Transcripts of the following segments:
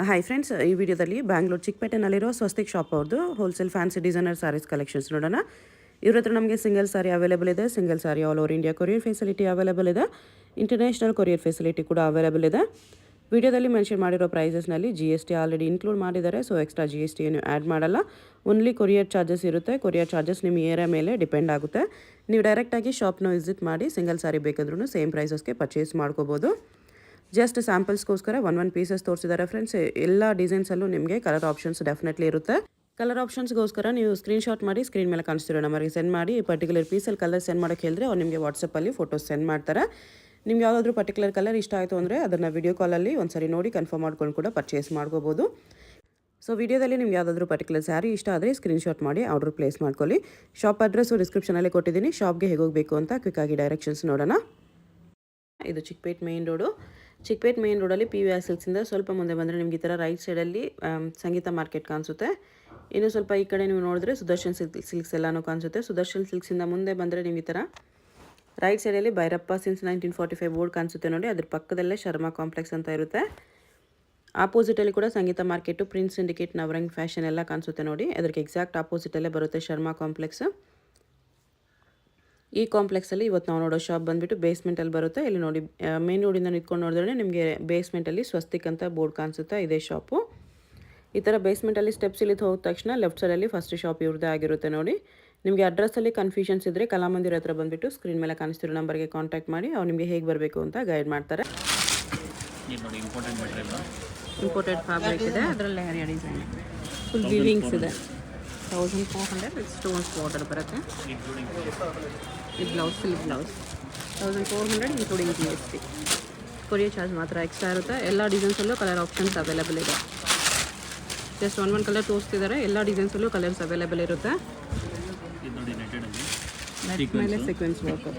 Hi friends, ಈ ವಿಡಿಯೋದಲ್ಲಿ ಬ್ಯಾಂಗ್ಳೂರು ಚಿಕ್ಕಪೇಟೆನಲ್ಲಿರೋ ಸ್ವಸ್ತಿಕ್ ಶಾಪ್ ಅವ್ರದ್ದು wholesale fancy designer sarees collections ನೋಡೋಣ. ಇವ್ರ ಹತ್ರ ನಮಗೆ ಸಿಂಗಲ್ ಸಾರಿ ಅವೈಲೇಬಲ್ ಇದೆ. Single sari all over India courier facility available ಇದೆ. ಇಂಟರ್ನ್ಯಾಷನಲ್ ಕೊರಿಯರ್ ಫೆಸಿಲಿಟಿ ಕೂಡ ಅವೈಲೇಬಲ್ ಇದೆ. ವಿಡಿಯೋದಲ್ಲಿ ಮೆನ್ಷನ್ ಮಾಡಿರೋ ಪ್ರೈಸಸ್ನಲ್ಲಿ GST ಆಲ್ರೆಡಿ ಇನ್ಕ್ಲೂಡ್ ಮಾಡಿದ್ದಾರೆ. ಸೊ ಎಕ್ಸ್ಟ್ರಾ GST ಏನು ಆ್ಯಡ್ ಮಾಡಲ್ಲ. ಓನ್ಲಿ ಕೊರಿಯರ್ ಚಾರ್ಜಸ್ ಇರುತ್ತೆ. ಕೊರಿಯರ್ ಚಾರ್ಜಸ್ ನಿಮ್ಮ ಏರಿಯಾ ಮೇಲೆ ಡಿಪೆಂಡ್ ಆಗುತ್ತೆ. ನೀವು ಡೈರೆಕ್ಟಾಗಿ ಶಾಪ್ನ ವಿಸಿಟ್ ಮಾಡಿ ಸಿಂಗಲ್ ಸಾರಿ ಬೇಕಾದ್ರೂ ಸೇಮ್ ಪ್ರೈಸಸ್ಗೆ ಪರ್ಚೇಸ್ ಮಾಡ್ಕೋಬೋದು. ಜಸ್ಟ್ ಸ್ಯಾಂಪಲ್ಸ್ಗೋಸ್ಕರ ಒನ್ ಪೀಸಸ್ ತೋರಿಸಿದ್ದಾರೆ ಫ್ರೆಂಡ್ಸ್. ಎಲ್ಲ ಡಿಸೈನ್ಸಲ್ಲೂ ನಿಮಗೆ ಕಲರ್ ಆಪ್ಷನ್ಸ್ ಡೆಫಿನೆಟ್ಲಿ ಇರುತ್ತೆ. ಕಲರ್ ಆಪ್ಷನ್ಸ್ಗೋಸ್ಕರ ನೀವು ಸ್ಕ್ರೀನ್ಶಾಟ್ ಮಾಡಿ ಸ್ಕ್ರೀನ್ ಮೇಲೆ ಕಾಣಿಸ್ತಿರೋ ನಂಬರ್ಗೆ ಸೆಂಡ್ ಮಾಡಿ. ಪರ್ಟಿಕ್ಯುಲರ್ ಪೀಸಲ್ಲಿ ಕಲರ್ ಸೆಂಡ್ ಮಾಡೋಕ್ಕೆ ಹೇಳಿದ್ರೆ ಅವ್ರು ನಿಮಗೆ ವಾಟ್ಸಪ್ಪಲ್ಲಿ ಫೋಟೋಸ್ ಸೆಂಡ್ ಮಾಡ್ತಾರೆ. ನಿಮ್ಗೆ ಯಾವುದಾದ್ರೂ ಪರ್ಟಿಕ್ಯುಲರ್ ಕಲರ್ ಇಷ್ಟ ಆಯಿತು ಅಂದರೆ ಅದನ್ನು ವಿಡಿಯೋ ಕಾಲಲ್ಲಿ ಒಂದ್ಸರಿ ನೋಡಿ ಕನ್ಫರ್ಮ್ ಮಾಡ್ಕೊಂಡು ಕೂಡ ಪರ್ಚೇಸ್ ಮಾಡ್ಕೋಬೋದು. ಸೊ ವಿಡಿಯೋದಲ್ಲಿ ನಿಮ್ಗೆ ಯಾವುದಾದ್ರೂ ಪರ್ಟಿಕ್ಯುಲರ್ ಸ್ಯಾರಿ ಇಷ್ಟ ಆದರೆ ಸ್ಕ್ರೀನ್ಶಾಟ್ ಮಾಡಿ ಆರ್ಡರ್ ಪ್ಲೇಸ್ ಮಾಡ್ಕೊಳ್ಳಿ. ಶಾಪ್ ಅಡ್ರೆಸ್ಸು ಡಿಸ್ಕ್ರಿಪ್ಷನಲ್ಲೇ ಕೊಟ್ಟಿದ್ದೀನಿ. ಶಾಪ್ಗೆ ಹೇಗೆ ಹೋಗಬೇಕು ಅಂತ ಕ್ವಿಕ್ಕಾಗಿ ಡೈರೆಕ್ಷನ್ಸ್ ನೋಡೋಣ. ಇದು Chickpet main road. Chickpet main ರೋಡಲ್ಲಿ PVR ಸಿಲ್ಕ್ಸಿಂದ ಸ್ವಲ್ಪ ಮುಂದೆ ಬಂದರೆ ನಿಮ್ಗೆ ಈ ಥರ ರೈಟ್ ಸೈಡಲ್ಲಿ ಸಂಗೀತ ಮಾರ್ಕೆಟ್ ಕಾಣಿಸುತ್ತೆ. ಇನ್ನು ಸ್ವಲ್ಪ ಈ ಕಡೆ ನೀವು ನೋಡಿದ್ರೆ ಸುದರ್ಶನ್ ಸಿಲ್ಕ್ಸ್ ಎಲ್ಲನೂ ಕಾಣಿಸುತ್ತೆ. ಸುದರ್ಶನ್ ಸಿಲ್ಕ್ಸಿಂದ ಮುಂದೆ ಬಂದರೆ ನಿಮ್ಗೆ ಈ ಥರ ರೈಟ್ ಸೈಡಲ್ಲಿ ಭೈರಪ್ಪ ಸಿನ್ಸ್ 1945 ಬೋರ್ಡ್ ಕಾಣಿಸುತ್ತೆ ನೋಡಿ. ಅದ್ರ ಪಕ್ಕದಲ್ಲೇ ಶರ್ಮಾ ಕಾಂಪ್ಲೆಕ್ಸ್ ಅಂತ ಇರುತ್ತೆ. ಆಪೋಸಿಟಲ್ಲಿ ಕೂಡ Sangeeta market, prince syndicate, Navrang fashion ಎಲ್ಲ ಕಾಣಿಸುತ್ತೆ ನೋಡಿ. ಅದಕ್ಕೆ ಎಕ್ಸಾಕ್ಟ್ ಆಪೋಸಿಟಲ್ಲೇ ಬರುತ್ತೆ ಶರ್ಮಾ ಕಾಂಪ್ಲೆಕ್ಸ್. ಈ ಕಾಂಪ್ಲೆಕ್ಸಲ್ಲಿ ಇವತ್ತು ನಾವು ನೋಡೋ ಶಾಪ್ ಬಂದುಬಿಟ್ಟು ಬೇಸ್ಮೆಂಟಲ್ಲಿ ಬರುತ್ತೆ. ಇಲ್ಲಿ ನೋಡಿ ಮೇನ್ ರೋಡಿಂದ ನಿಂತ್ಕೊಂಡು ನೋಡಿದ್ರೆ ನಿಮಗೆ ಬೇಸ್ಮೆಂಟಲ್ಲಿ ಸ್ವಸ್ತಿಕ್ ಅಂತ ಬೋರ್ಡ್ ಕಾಣಿಸುತ್ತೆ. ಇದೇ ಶಾಪು. ಈ ಥರ ಬೇಸ್ಮೆಂಟಲ್ಲಿ ಸ್ಟೆಪ್ಸ್ ಇಳಿದು ಹೋದ ತಕ್ಷಣ ಲೆಫ್ಟ್ ಸೈಡಲ್ಲಿ ಫಸ್ಟ್ ಶಾಪ್ ಇವ್ರದ್ದೇ ಆಗಿರುತ್ತೆ ನೋಡಿ. ನಿಮಗೆ ಅಡ್ರೆಸ್ಸಲ್ಲಿ ಕನ್ಫ್ಯೂಷನ್ಸ್ ಇದ್ದರೆ ಕಲಾಮಂದಿರ ಹತ್ರ ಬಂದುಬಿಟ್ಟು ಸ್ಕ್ರೀನ್ ಮೇಲೆ ಕಾಣಿಸ್ತಿರೋ ನಂಬರ್ಗೆ ಕಾಂಟ್ಯಾಕ್ಟ್ ಮಾಡಿ ಅವ್ರು ನಿಮಗೆ ಹೇಗೆ ಬರಬೇಕು ಅಂತ ಗೈಡ್ ಮಾಡ್ತಾರೆ. ಇಂಪೋರ್ಟೆಡ್ ಫ್ಯಾಬ್ರಿಕ್ ಇದೆ. ಅದರಲ್ಲಿ ಲೆಹರಿಯಾ ಡಿಸೈನ್ ಫುಲ್ ವಿವಿಂಗ್ಸ್ ಇದೆ. 1400 ವಿತ್ ಸ್ಟೋನ್ಸ್ ಬಾರ್ಡರ್ ಬರುತ್ತೆ. ಈ blouse silk blouse 1400 including GST. Courier charge ಮಾತ್ರ ಎಕ್ಸ್ಟ್ರಾ ಇರುತ್ತೆ. ಎಲ್ಲ ಡಿಸೈನ್ಸಲ್ಲೂ ಕಲರ್ ಆಪ್ಷನ್ಸ್ ಅವೈಲೇಬಲ್ ಇದೆ. ಜಸ್ಟ್ ಒನ್ ಕಲರ್ ತೋರಿಸ್ತಿದ್ದಾರೆ. ಎಲ್ಲ ಡಿಸೈನ್ಸಲ್ಲೂ ಕಲರ್ಸ್ ಅವೈಲೇಬಲ್ ಇರುತ್ತೆ. ನೆಟ್ ಮೇಲೆ ಸೀಕ್ವೆನ್ಸ್ ವರ್ಕ್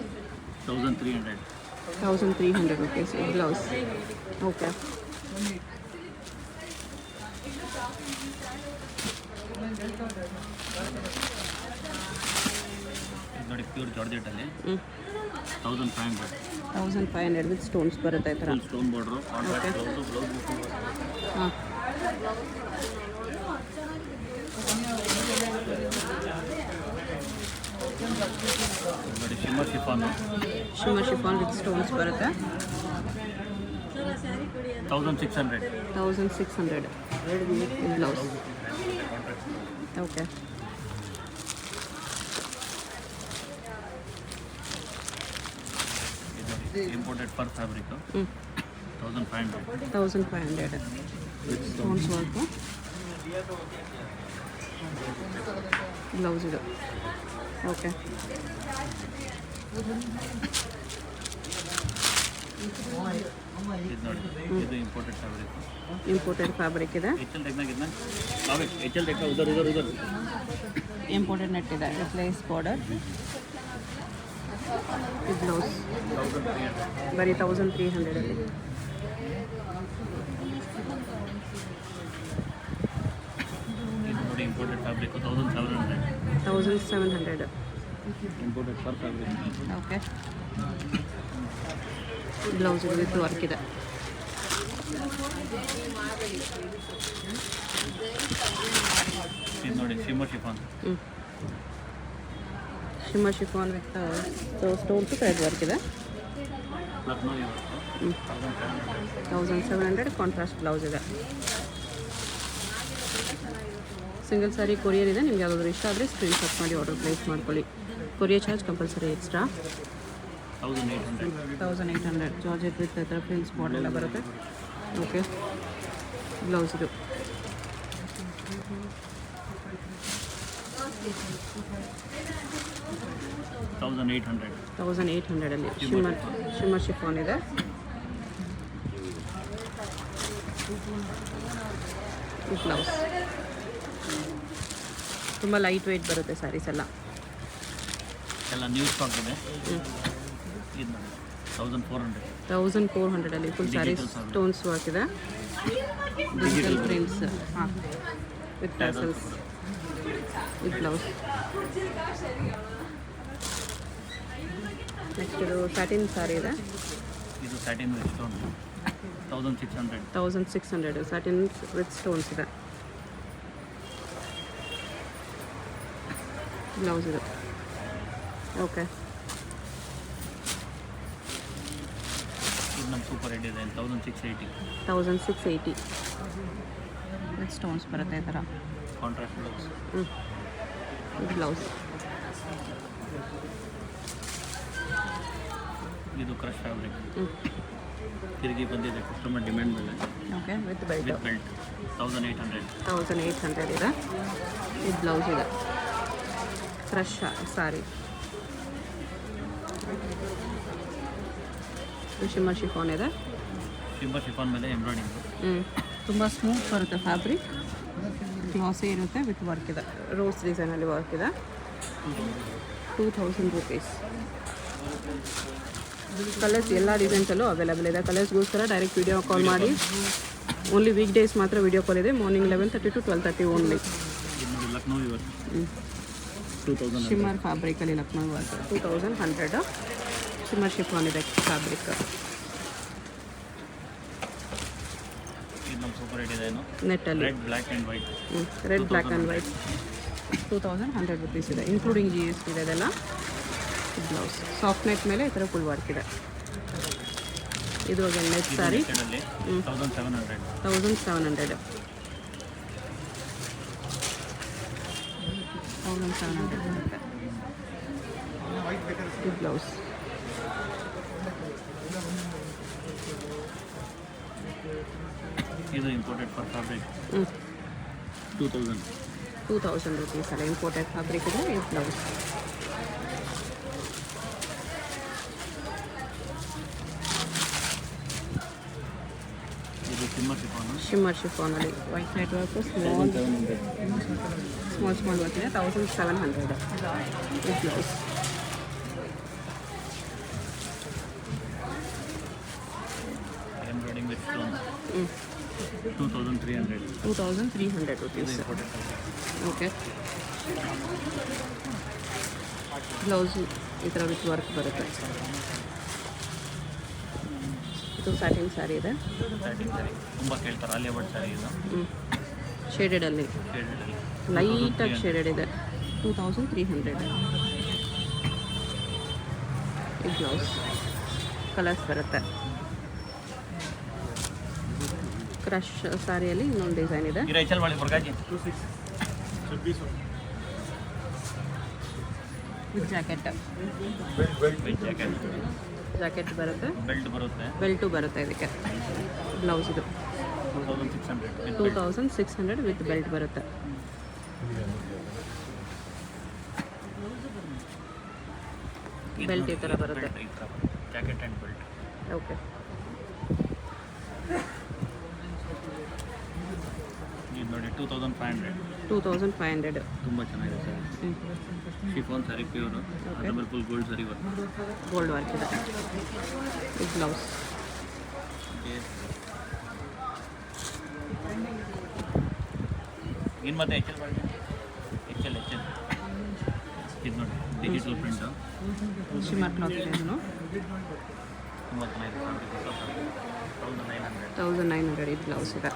1300 ರುಪೀಸ್ ಈ ಬ್ಲೌಸ್. ಓಕೆ, ನೋಡಿ ಪ್ಯೂರ್ ಜಾರ್ಜೆಟಲ್ಲಿ 1500 ವಿತ್ ಸ್ಟೋನ್ಸ್ ಬರುತ್ತೆ. ಈ ಥರ ಸ್ಟೋನ್ ಬಾರ್ಡ್ರು. ಹಾಂ, ನೋಡಿ ಶಿಮ್ಮರ್ ಶಿಫಾನ್ ವಿತ್ ಸ್ಟೋನ್ಸ್ ಬರುತ್ತೆ. 1600 blouse. Okay, imported per fabric 1500 with stones work. Blouse ಇದು. ಓಕೆ, ಇದು ಇಂಪೋರ್ಟೆಡ್ ಫ್ಯಾಬ್ರಿಕ್ ಇದೆ. ಇಂಪೋರ್ಟೆಡ್ ನೆಟ್ ಇದೆ. Place border. ಈ ಬ್ಲೌಸ್ ಬರೀ 1300 ನೋಡಿ imported fabric 1700 imported per fabric. Okay, blouse with work ಇದೆ. ಇದು ನೋಡಿ shimmer chiffon with stones thread work ಇದೆ. 1700 ಕಾಂಟ್ರಾಸ್ಟ್ ಬ್ಲೌಸ್ ಇದೆ. ಸಿಂಗಲ್ ಸಾರಿ ಕೊರಿಯರ್ ಇದೆ. ನಿಮ್ಗೆ ಯಾವುದಾದ್ರೂ ಇಷ್ಟ ಆದರೆ ಸ್ಕ್ರೀನ್ಶಾಟ್ ಮಾಡಿ ಆರ್ಡರ್ ಪ್ಲೇಸ್ ಮಾಡ್ಕೊಳ್ಳಿ. Courier charge compulsory extra. 1800 georgette with ಹತ್ರ ಪ್ರಿನ್ಸ್ ಬಾರ್ಡರ್ ಎಲ್ಲ ಬರುತ್ತೆ. ಓಕೆ, ಬ್ಲೌಸ್ ಇದು. $1800 ಶಿಮ್ಮರ್ ಶಿಫಾನ್ ಇದೆ. ಬ್ಲೌಸ್ ತುಂಬ ಲೈಟ್ ವೆಯ್ಟ್ ಬರುತ್ತೆ ಸ್ಯಾರೀಸ್ ಎಲ್ಲ ನ್ಯೂ ಸ್ಟಾಕ್ ಇದೆ. 1400 ಫುಲ್ ಸ್ಯಾರೀಸ್ ಸ್ಟೋನ್ಸ್ ವರ್ಕ್ ಇದೆ. Digital prints with tassels with blouse. Next ಇದು ಸ್ಯಾಟಿನ್ ಸಾರಿ ಇದೆ. ಇದು satin stone 1600. 1600 satin with stones ಇದೆ. ಬ್ಲೌಸ್ ಇದು. ಓಕೆ, ಇದು ನಮ್ಮ ಸೂಪರ್ ರೆಡ್ ಇದೆ 1680. 1680 ವಿತ್ ಸ್ಟೋನ್ಸ್ ಬರುತ್ತೆ ಈ ಥರ. Contrast blouse. ಇದು ಬ್ಲೌಸ್. ಇದು ಕ್ರಶ್ ಫ್ಯಾಬ್ರಿಕ್. ತಿರುಗಿ ಬಂದಿದೆ ಕಸ್ಟಮರ್ ಡಿಮ್ಯಾಂಡ್ ಮೇಲೆ. Okay, with belt. With belt 1800. 1800 ಇದೆ. ಇದು ಬ್ಲೌಸ್ ಇದೆ. ಕ್ರಶ್ ಸಾರಿ. ಶಿಮ್ಮರ್ ಶಿಫಾನ್ ಇದೆ. ಸಿಂಬಲ್ ಶಿಫಾನ್ ಮೇಲೆ ಎಂಬ್ರಾಯ್ಡಿಂಗು. ತುಂಬ ಸ್ಮೂತ್ ಬರುತ್ತೆ ಫ್ಯಾಬ್ರಿಕ್. ಗ್ಲಾಸಿ ಇರುತ್ತೆ ವಿತ್ ವರ್ಕ್ ಇದೆ. ರೋಸ್ ಡಿಸೈನಲ್ಲಿ ವರ್ಕ್ ಇದೆ. 2000 ರುಪೀಸ್. ಕಲರ್ಸ್ ಎಲ್ಲ ಡಿಸೈನ್ಸಲ್ಲೂ ಅವೈಲೇಬಲ್ ಇದೆ. ಕಲರ್ಸ್ಗೋಸ್ಕರ ಡೈರೆಕ್ಟ್ ವಿಡಿಯೋ ಕಾಲ್ ಮಾಡಿ. ಓನ್ಲಿ ವೀಕ್ ಡೇಸ್ ಮಾತ್ರ ವಿಡಿಯೋ ಕಾಲ್ ಇದೆ. Morning 11:30 to 12:30 only. ಇದು ಲಕ್ನೋ ಇವರ್ 2000. ಶಿಮ್ಮರ್ ಫ್ಯಾಬ್ರಿಕಲ್ಲಿ ಲಕ್ನೋ ವರ್ಕ್ 2100. ಶಿಮ್ಮರ್ ಶಿಫಾನ್ ಇದೆ ಫ್ಯಾಬ್ರಿಕ್. ಇದು ನಮ್ಮ ಸೂಪರ್ ರೆಡ್ ಇದೆ ನೆಟ್ಟಲ್ಲಿ red black and white. Red black and white 2100 rupees ಇದೆ. ಇನ್ಕ್ಲೂಡಿಂಗ್ GST ಇದೆ ಇದೆಲ್ಲ. ಬ್ಲೌಸ್ ಸಾಫ್ಟ್ ನೆಟ್ ಮೇಲೆ ಈ ಥರ ಫುಲ್ ವರ್ಕ್ ಇದೆ. ಇದು ನೆಟ್ ಸ್ಯಾರಿ 1700. 1700 ಬರುತ್ತೆ. ಇದು ಬ್ಲೌಸ್. ಇದು ಇಂಪೋರ್ಟೆಡ್ ಫಾರ್ ಫ್ಯಾಬ್ರಿಕ್ 2000 ರುಪೀಸ್ ಅಲ್ಲ. ಇಂಪೋರ್ಟೆಡ್ ಫ್ಯಾಬ್ರಿಕ್ ಇದೆ. ಇದು ಬ್ಲೌಸ್. ಇದು ಸಿಮ್ಮರ್ ಶಿಫಾನು. ಶಿಮ್ಮರ್ ಶಿಫಾನಲ್ಲಿ white net work small work ಇದೆ. 1700 ಇದು blouse. Embroidering with stone 2300. 2300 rupees. Imported fabric. Okay, blouse ಈ ಥರ ವಿತ್ ವರ್ಕ್ ಬರುತ್ತೆ. ಇದು ಸ್ಯಾಟಿನ್ ಸ್ಯಾರಿ ಇದೆ. ಸ್ಯಾಟಿನ್ ಸ್ಯಾರಿ ತುಂಬ ಕೇಳ್ತಾರೆ. ಅಲ್ಲೇ ಬಟ್ ಸ್ಯಾರಿ ಇದು ಶೇಡೆಡಲ್ಲಿ ಶೇಡೆಡಲ್ಲಿ ಲೈಟಾಗಿ ಶೇಡೆಡ್ ಇದೆ. 2300. ಇದು ಬ್ಲೌಸ್. ಕಲರ್ಸ್ ಬರುತ್ತೆ. ಕ್ರಶ್ ಸ್ಯಾರಿಯಲ್ಲಿ ಇನ್ನೊಂದು ಡಿಸೈನ್ ಇದೆ. ಇರೈಚಲ್ ಮಾಡಿ ಬರ್ಗಾಜಿ with jacket. With jacket. Jacket ಬರುತ್ತೆ. ಬೆಲ್ಟ್ ಬರುತ್ತೆ. ಬೆಲ್ಟು ಬರುತ್ತೆ ಇದಕ್ಕೆ. ಬ್ಲೌಸ್ ಇದು 2600. 2600 ವಿತ್ ಬೆಲ್ಟ್ ಬರುತ್ತೆ. ಬೆಲ್ಟ್ ಈ ಥರ ಬರುತ್ತೆ. Jacket and belt. ಓಕೆ, ಇದು ನೋಡಿ 2500. 2500. ತುಂಬ ಚೆನ್ನಾಗಿದೆ ಸರ್. Chiffon sari pure. ಅದ್ರ ಮೇಲೆ ಫುಲ್ ಗೋಲ್ಡ್ ಸರಿ ವರ್ಕ್. ಗೋಲ್ಡ್ ವರ್ಕ್ ಇದೆ. ಇದು ಬ್ಲೌಸ್. ಇನ್ನು ಮತ್ತೆ ಎಚ್ ಎಲ್ ಇದು ನೋಡಿ ಡಿಜಿಟಲ್ ಪ್ರಿಂಟು. ಶಿಮ್ಮರ್ ಕ್ಲಾತ್ ಇದೆ. ಇದನ್ನು ತುಂಬ ಚೆನ್ನಾಗಿದೆ ಫ್ಯಾಬ್ರಿಕ್. 1900. 1900 ಇದು ಬ್ಲೌಸ್ ಇದೆ.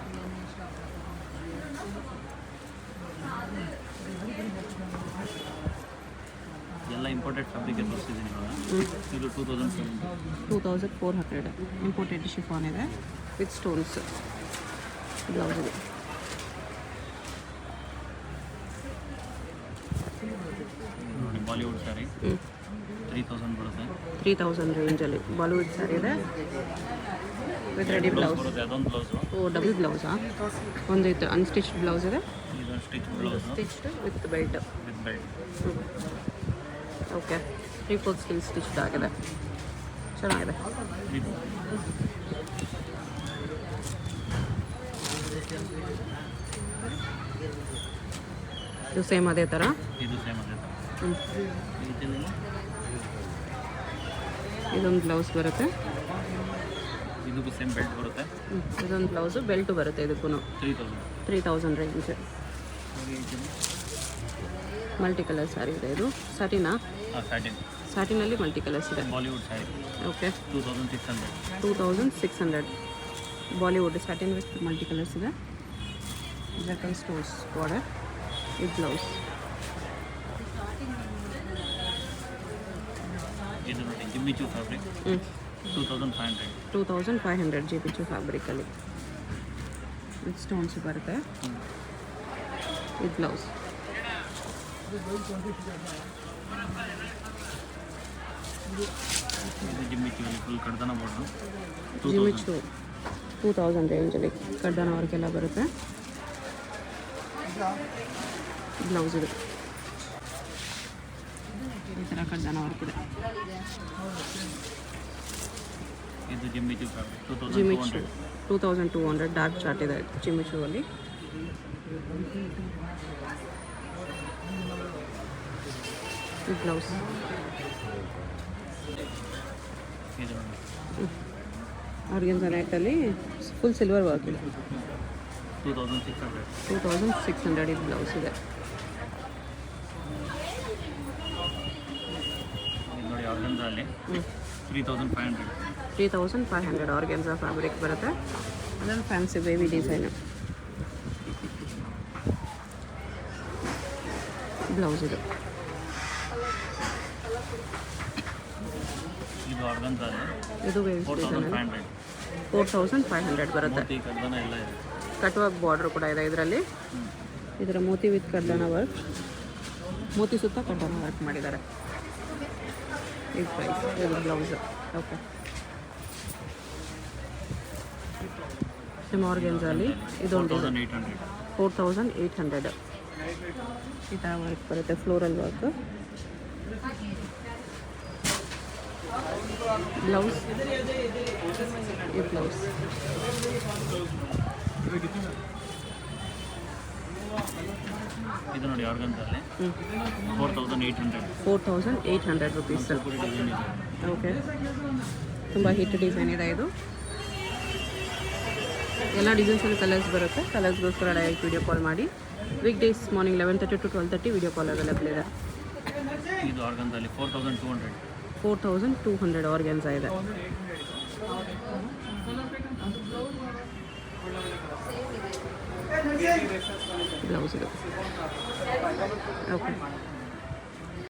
ಎಲ್ಲ ಇಂಪೋರ್ಟೆಡ್ ಫ್ಯಾಬ್ರಿಕ್ ತೋರಿಸ್ತಿದ್ದೀನಿ ಇವಾಗ. ಇದು 2400 ಇಂಪೋರ್ಟೆಡ್ ಶಿಫಾನ್ ಇದೆ ವಿತ್ ಸ್ಟೋನ್ಸ್. ಬ್ಲೌಸ್ ಇದೆ. ನೋಡಿ ಬಾಲಿವುಡ್ ಸ್ಯಾರಿ 3000 ಬರುತ್ತೆ. 3000 ರೇಂಜಲ್ಲಿ ಬಾಲಿವುಡ್ ಸ್ಯಾರಿ ಇದೆ ವಿತ್ ರೆಡಿ ಬ್ಲೌಸ್. ಬರುತ್ತೆ. ಅದೊಂದು ಬ್ಲೌಸು. ಓ, ಡಬಲ್ ಬ್ಲೌಸಾ? ಒಂದು ಇತ್ತು ಅನ್ಸ್ಟಿಚ್ ಬ್ಲೌಸ್ ಇದೆ. ಇದು stitch blouse stitched with belt. With belt. Okay, 3/4 sleeve stitched ಆಗಿದೆ. ಚೆನ್ನಾಗಿದೆ. ಇದು ಸೇಮ್ ಅದೇ ಥರ. ಇದು ಸೇಮ್ ಅದೇ ಥರ. ಇದೊಂದು ಬ್ಲೌಸ್ ಬರುತ್ತೆ. ಇದಕ್ಕೂ ಸೇಮ್ ಬೆಲ್ಟ್ ಬರುತ್ತೆ. ಇದೊಂದು ಬ್ಲೌಸು ಬೆಲ್ಟು ಬರುತ್ತೆ. ಇದಕ್ಕೂ 3000 ರೇಂಜ್. ಮಲ್ಟಿ ಕಲರ್ ಸ್ಯಾರಿ ಇದೆ. ಇದು ಸ್ಯಾಟಿನಾ? ಸ್ಯಾಟಿನ್. ಸ್ಯಾಟಿನಲ್ಲಿ ಮಲ್ಟಿ ಕಲರ್ಸ್ ಇದೆ. Bollywood sari. Okay, 2600. 2600 Bollywood satin with multi colours ಇದೆ. Zircon stones border with blouse. ಇದು ನೋಡಿ ಜಿಮ್ಮಿಚು ಫ್ಯಾಬ್ರಿಕ್ 2500. 2500 ಜಿಮಿಚು ಫ್ಯಾಬ್ರಿಕಲ್ಲಿ ವಿತ್ ಸ್ಟೋನ್ಸ್ ಬರುತ್ತೆ ವಿತ್ ಬ್ಲೌಸ್. ಇದು ಜಿಮ್ಮಿಚು ಫುಲ್ ಕಡ್ದನ ಬಾರ್ಡ್ರು ಜಿಮಿಚು 2000 ರೇಂಜಲ್ಲಿ ಕಡ್ಡಾನ ವರ್ಕೆಲ್ಲ ಬರುತ್ತೆ. ಬ್ಲೌಸ್ ಇದೆ ಈ ಥರ ಕಡ್ಡಾನ ವರ್ಕ್ ಇದೆ. ಇದು ಜಿಮ್ಮಿಚು ಫ್ಯಾಬ್ರಿಕ್ ಜಿಮಿಚು 2200. 2200 ಡಾರ್ಕ್ ಚಾರ್ಟ್ ಇದೆ ಜಿಮಿಚು ಅಲ್ಲಿ. ಈ ಬ್ಲೌಸ್ ಇದು ನೋಡಿ ಆರ್ಗೆನ್ಸಾ ನೆಟ್ಟಲ್ಲಿ ಫುಲ್ ಸಿಲ್ವರ್ ವರ್ಕ್ ಇದೆ. 2600. 2600 ಇದು ಬ್ಲೌಸ್ ಇದೆ. ಇದು ನೋಡಿ ಆರ್ಗನ್ಸಲ್ಲಿ 3500. 3500 ಆರ್ಗೆನ್ಸಾ ಫ್ಯಾಬ್ರಿಕ್ ಬರುತ್ತೆ. ಅದರಲ್ಲಿ ಫ್ಯಾನ್ಸಿ ಬೇಬಿ ಡಿಸೈನು ಬ್ಲೌಸ್ ಇದು. ಇದು ಆರ್ಗನ್ಸಲ್ಲಿ ಇದು ಬೇಬಿ ಡಿಸೈನ್ 4500. 4500 ಬರುತ್ತೆ. ಮೋತಿ ಕಡ್ದನ ಎಲ್ಲ ಇದೆ. ಕಟ್ ವರ್ಕ್ ಬಾರ್ಡ್ರು ಕೂಡ ಇದೆ ಇದರಲ್ಲಿ. ಇದರ ಮೋತಿ ವಿತ್ ಕಡ್ಡಾನ ವರ್ಕ್, ಮೋತಿ ಸುತ್ತ ಕಡ್ಡಾನ ವರ್ಕ್ ಮಾಡಿದ್ದಾರೆ. ಇದು ಪ್ರೈಸ್, ಇದು ಬ್ಲೌಸ್. ಓಕೆ, ಸೇಮ್ ಆರ್ಗೆನ್ಸಲ್ಲಿ ಇದೊಂದು 4800. 4800 ಈ ಥರ ವರ್ಕ್ ಬರುತ್ತೆ, ಫ್ಲೋರಲ್ ವರ್ಕ್. ಬ್ಲೌಸ್, ಈ ಬ್ಲೌಸ್. ಇದು ನೋಡಿ ಆರ್ಗನ್ಸಲ್ಲಿ 4800. 4800 ರುಪೀಸ್. ಪೂರಿ ಡಿಸೈನ್ ಇದೆ. ಓಕೆ, ತುಂಬ ಹಿಟ್ ಡಿಸೈನ್ ಇದೆ ಇದು. ಎಲ್ಲ ಡಿಸೈನ್ಸಲ್ಲಿ ಕಲರ್ಸ್ ಬರುತ್ತೆ. ಕಲರ್ಸ್ಗೋಸ್ಕರ ಡೈರೆಕ್ಟ್ ವೀಡಿಯೋ ಕಾಲ್ ಮಾಡಿ. Week days morning 11:30 to 12:30 video call available ಇದೆ. ಇದು ಆರ್ಗನ್ಸಲ್ಲಿ 4200. 4200 ಆರ್ಗೆನ್ಸಾ ಇದೆ. ಬ್ಲೌಸ್ ಇದು. ಓಕೆ.